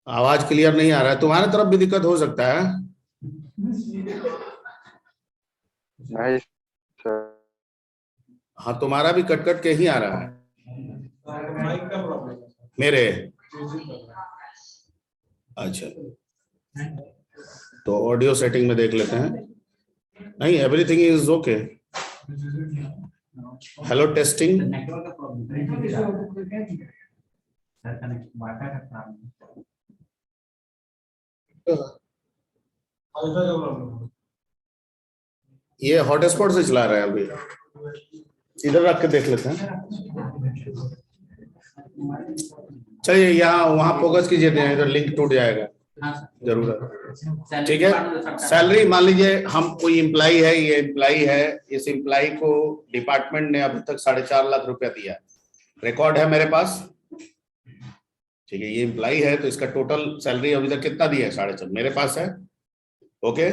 आवाज क्लियर नहीं आ रहा है, तुम्हारे तरफ भी दिक्कत हो सकता है। नहीं सर। हाँ, तुम्हारा भी कट कट के ही आ रहा है। मेरे अच्छा, तो ऑडियो सेटिंग में देख लेते हैं। नहीं, everything is okay. Hello testing. ये हॉटस्पॉट से चला रहा है अभी। इधर रख के देख लेते हैं। चलिए यहाँ वहां फोकस कीजिए, इधर लिंक टूट जाएगा जरूर। ठीक है, सैलरी मान लीजिए हम कोई एम्प्लाई है, ये एम्प्लाई है, इस एम्प्लाई को डिपार्टमेंट ने अभी तक 4.5 लाख रुपया दिया, रिकॉर्ड है मेरे पास। ठीक है, ये एम्प्लाई है तो इसका टोटल सैलरी अभी तक कितना दिया है, 4.5 मेरे पास है। ओके,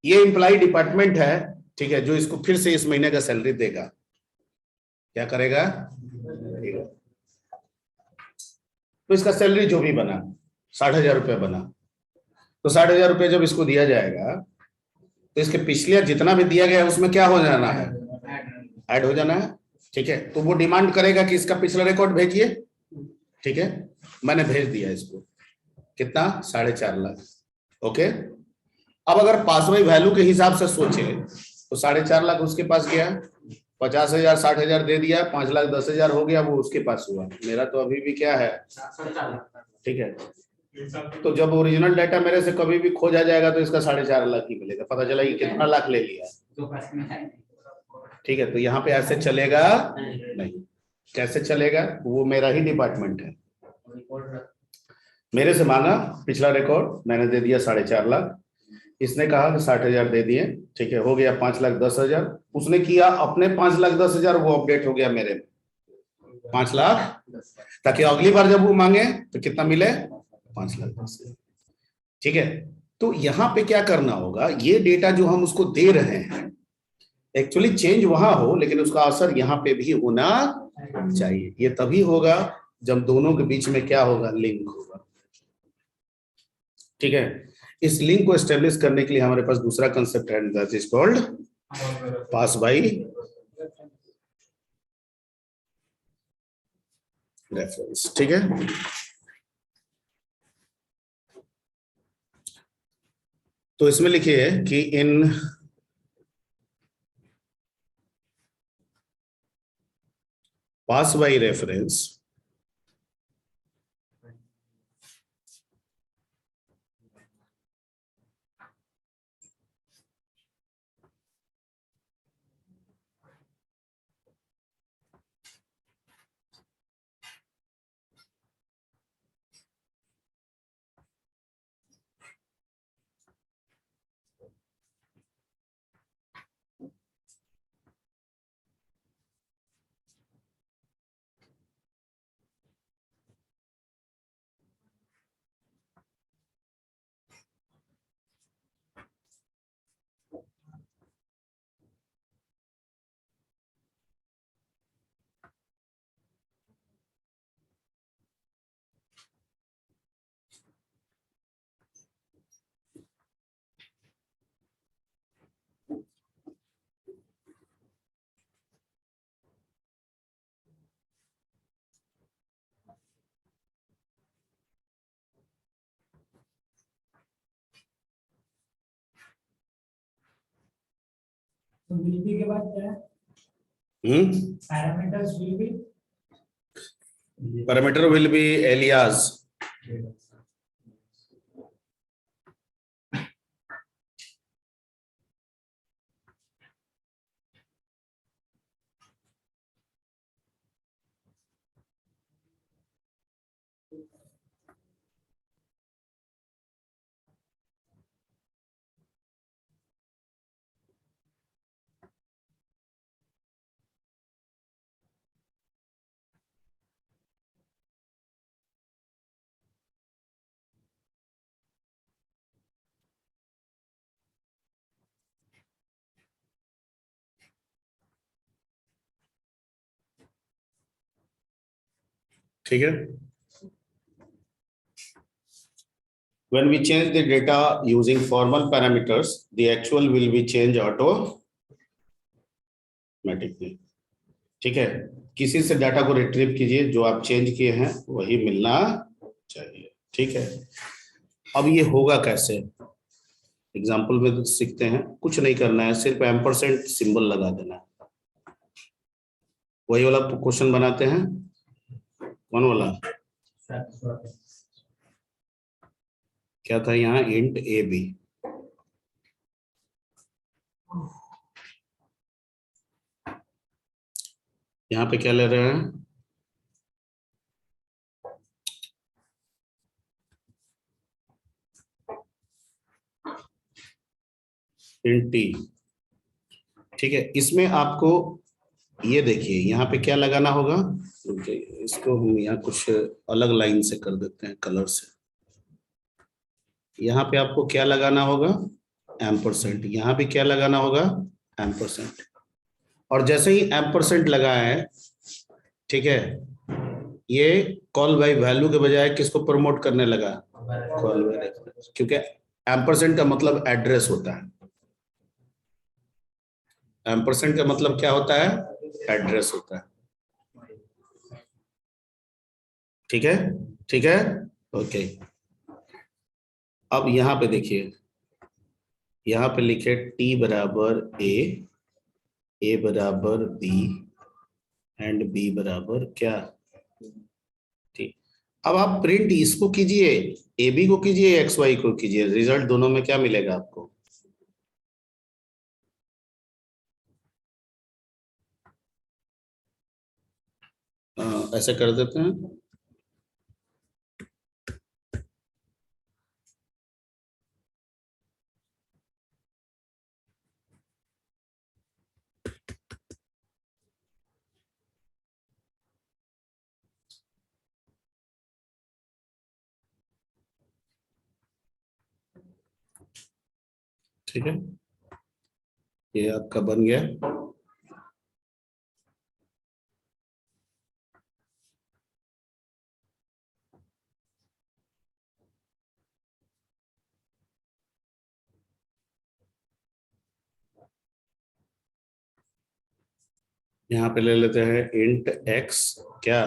ये एम्प्लाई डिपार्टमेंट है, ठीक है, जो इसको फिर से इस महीने का सैलरी देगा। क्या करेगा, तो इसका सैलरी जो भी बना 60,000 रुपया बना, तो 60,000 रुपया जब इसको दिया जाएगा तो इसके पिछले जितना भी दिया गया है उसमें क्या हो जाना है, ऐड हो जाना है। ठीक है, तो वो डिमांड करेगा कि इसका पिछला रिकॉर्ड भेजिए। ठीक है, मैंने भेज दिया इसको, कितना, 4.5 लाख। ओके, अब अगर पासवाई वैल्यू के हिसाब से सोचे तो 4.5 लाख उसके पास गया, 50,000 60,000 दे दिया, 5,10,000 हो गया, वो उसके पास हुआ। मेरा तो अभी भी क्या है, ठीक है। तो जब ओरिजिनल डाटा मेरे से कभी भी खोजा जाएगा तो इसका 4.5 लाख ही मिलेगा, पता चला कि कितना लाख ले लिया। ठीक है, तो यहाँ पे ऐसे चलेगा नहीं। कैसे चलेगा, वो मेरा ही डिपार्टमेंट है, मेरे से मांगा पिछला रिकॉर्ड, मैंने दे दिया 4.5 लाख। इसने कहा कि 60,000 दे दिए, ठीक है, हो गया 5,10,000। उसने किया अपने 5,10,000, वो अपडेट हो गया मेरे में 5,00,000, ताकि अगली बार जब वो मांगे तो कितना मिले, 5,10,000। ठीक है, तो यहाँ पे क्या करना होगा, ये डेटा जो हम उसको दे रहे हैं एक्चुअली चेंज वहां हो, लेकिन उसका असर यहाँ पे भी होना चाहिए। ये तभी होगा जब दोनों के बीच में क्या होगा, लिंक होगा। ठीक है, इस लिंक को एस्टेब्लिश करने के लिए हमारे पास दूसरा कंसेप्ट है, that is called pass by reference. ठीक है, तो इसमें लिखिए कि in pass by reference will be के बाद क्या है, पैरामीटर विल बी एलियास। ठीक है, When we change the data using formal parameters, the actual will be changed automatically. ठीक है, किसी से डाटा को रिट्रीव कीजिए, जो आप चेंज किए हैं वही मिलना चाहिए। ठीक है, अब ये होगा कैसे, एग्जाम्पल में सीखते हैं। कुछ नहीं करना है, सिर्फ एम्परसेंट सिंबल लगा देना है। वही वाला क्वेश्चन बनाते हैं, कौन वाला, क्या था यहाँ, इंट ए बी। यहाँ पे क्या ले रहे हैं, इंट टी। ठीक है, इसमें आपको ये देखिए यहाँ पे क्या लगाना होगा, इसको हम यहाँ कुछ अलग लाइन से कर देते हैं, कलर से। यहाँ पे आपको क्या लगाना होगा, एम्परसेंट। यहाँ भी क्या लगाना होगा, एम्परसेंट। और जैसे ही एम्परसेंट लगाए हैं, ठीक है, ये कॉल बाय वैल्यू के बजाय किसको प्रमोट करने लगा, कॉल बाय रेफरेंस, क्योंकि एम्परसेंट का मतलब एड्रेस होता है। एम्परसेंट का मतलब क्या होता है, एड्रेस होता है। ठीक है, ठीक है, ओके। अब यहाँ पे देखिए, यहाँ पे लिखे टी बराबर ए बराबर बी एंड बी बराबर क्या, ठीक। अब आप प्रिंट इसको कीजिए, ए बी को कीजिए, एक्स वाई को कीजिए, रिजल्ट दोनों में क्या मिलेगा आपको, ऐसे कर देते हैं। ठीक है, ये आपका बन गया। यहाँ पे ले लेते हैं इंट एक्स क्या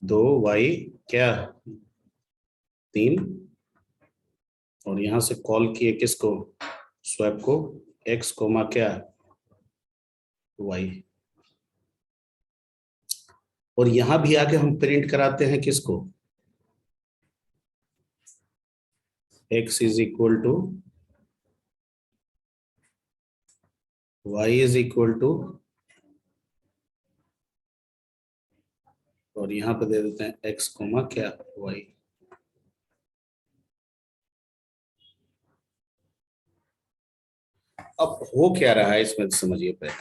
2, वाई क्या 3, और यहाँ से कॉल किए किसको, स्वैप को, एक्स कोमा क्या वाई। और यहां भी आके हम प्रिंट कराते हैं किसको, x is equal to Y is equal to, और यहां पे दे देते हैं x कोमा क्या वाई। अब हो क्या रहा है इसमें समझिए पहले।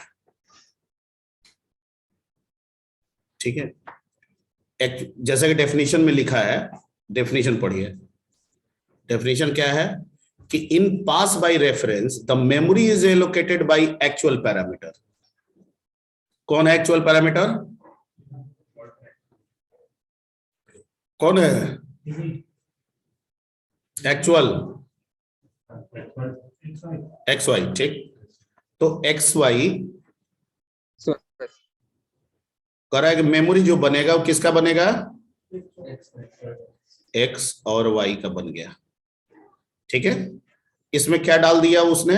ठीक है, जैसा कि डेफिनेशन में लिखा है, डेफिनेशन पढ़िए। डेफिनेशन क्या है कि in pass by reference the memory is allocated by actual parameter. कौन है एक्चुअल पैरामीटर, कौन है एक्चुअल, एक्स वाई। ठीक, तो एक्स वाई कह रहा है कि मेमोरी जो बनेगा वो किसका बनेगा, एक्स और वाई का बन गया। ठीक है, इसमें क्या डाल दिया उसने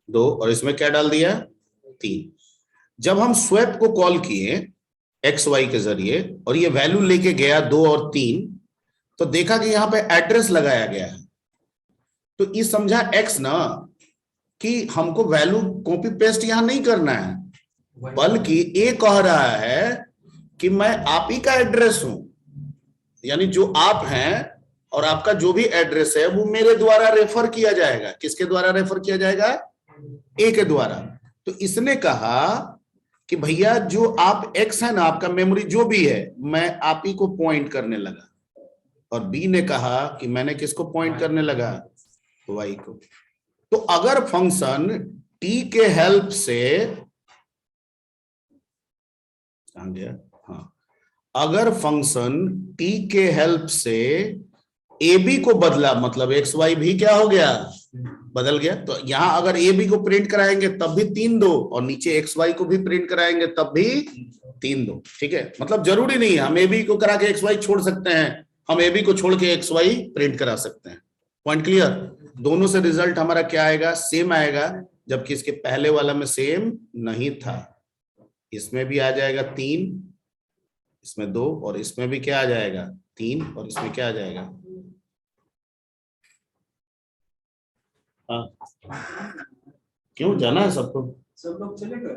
2, और इसमें क्या डाल दिया 3। जब हम स्वैप को कॉल किए एक्स वाई के जरिए और ये वैल्यू लेके गया 2 और 3, तो देखा कि यहाँ पे एड्रेस लगाया गया है। तो ये समझा एक्स ना कि हमको वैल्यू कॉपी पेस्ट यहां नहीं करना है, बल्कि ये कह रहा है कि मैं आप ही का एड्रेस हूं, यानी जो आप हैं और आपका जो भी एड्रेस है वो मेरे द्वारा रेफर किया जाएगा। किसके द्वारा रेफर किया जाएगा, ए के द्वारा। तो इसने कहा कि भैया जो आप एक्स है ना, आपका मेमोरी जो भी है, मैं आप ही को पॉइंट करने लगा। और बी ने कहा कि मैंने किसको पॉइंट करने लगा, वाई को। तो अगर फंक्शन टी के हेल्प से, कहां गया, हाँ, अगर फंक्शन टी के हेल्प से ए बी को बदला, मतलब एक्स वाई भी क्या हो गया, बदल गया। तो यहां अगर ए बी को प्रिंट कराएंगे तब भी 3 2, और नीचे एक्स वाई को भी प्रिंट कराएंगे तब भी 3 2। ठीक है, मतलब जरूरी नहीं है हम ए बी को करा के एक्स वाई छोड़ सकते हैं, हम ए बी को छोड़ के एक्स वाई प्रिंट करा सकते हैं। Point clear? दोनों से रिजल्ट हमारा क्या आएगा, सेम आएगा, जबकि इसके पहले वाला में सेम नहीं था। इसमें भी आ जाएगा 3, इसमें 2, और इसमें भी क्या आ जाएगा 3, और इसमें क्या आ जाएगा। हाँ, क्यों जाना है सबको? सब लोग चले गए।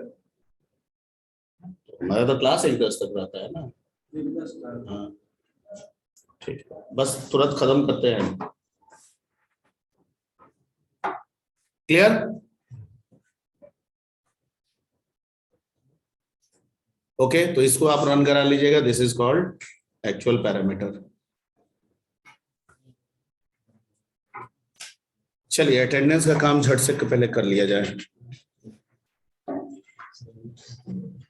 हमारा तो क्लास 1 10 तक रहता है ना। हाँ ठीक है, बस तुरंत खत्म करते हैं। क्लियर? ओके, तो इसको आप रन करा लीजिएगा। This is called actual parameter. चलिए अटेंडेंस का काम झट से पहले कर लिया जाए।